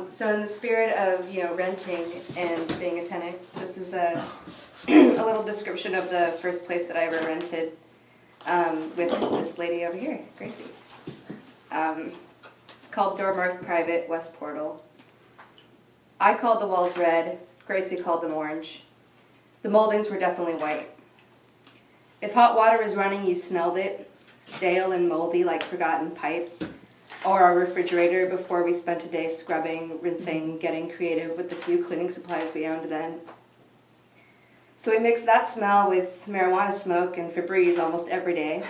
So in the spirit of, renting and being a tenant, this is a, a little description of the first place that I ever rented with this lady over here, Gracie. It's called Door Marked Private, West Portal. I called the walls red, Gracie called them orange. The moldings were definitely white. If hot water was running, you smelled it, stale and moldy like forgotten pipes, or our refrigerator before we spent a day scrubbing, rinsing, getting creative with the few cleaning supplies we owned then. So we mixed that smell with marijuana smoke and Febreze almost every day.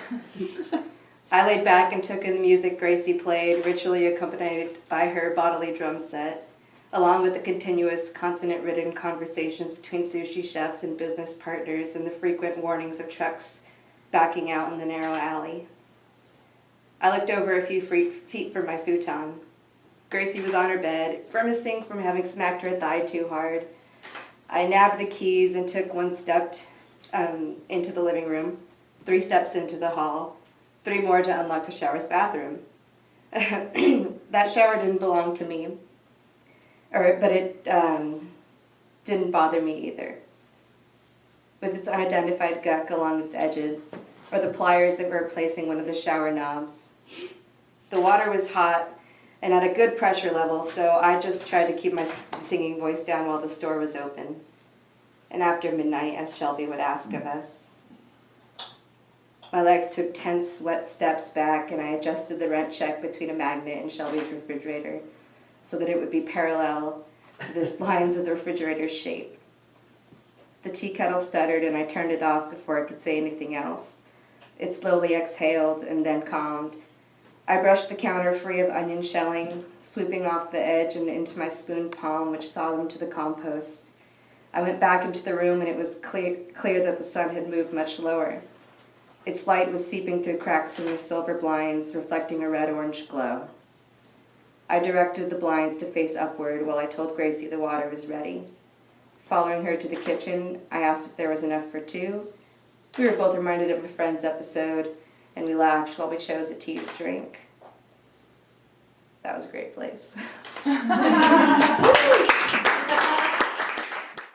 I laid back and took in the music Gracie played, ritually accompanied by her bodily drum set, along with the continuous, consonant-ridden conversations between sushi chefs and business partners and the frequent warnings of trucks backing out in the narrow alley. I looked over a few feet from my futon. Gracie was on her bed, grimacing from having smacked her thigh too hard. I nabbed the keys and took one step into the living room, 3 steps into the hall, 3 more to unlock the shower's bathroom. That shower didn't belong to me, but it didn't bother me either. With its unidentified guck along its edges, or the pliers that were replacing one of the shower knobs. The water was hot and at a good pressure level, so I just tried to keep my singing voice down while the store was open. And after midnight, as Shelby would ask of us. My legs took tense, wet steps back, and I adjusted the rent check between a magnet and Shelby's refrigerator so that it would be parallel to the lines of the refrigerator's shape. The tea kettle stuttered, and I turned it off before it could say anything else. It slowly exhaled and then calmed. I brushed the counter free of onion shelling, swooping off the edge and into my spoon palm, which saw them to the compost. I went back into the room, and it was clear that the sun had moved much lower. Its light was seeping through cracks in the silver blinds, reflecting a red-orange glow. I directed the blinds to face upward while I told Gracie the water was ready. Following her to the kitchen, I asked if there was enough for 2. We were both reminded of a Friends episode, and we laughed while we chose a tea to drink. That was a great place.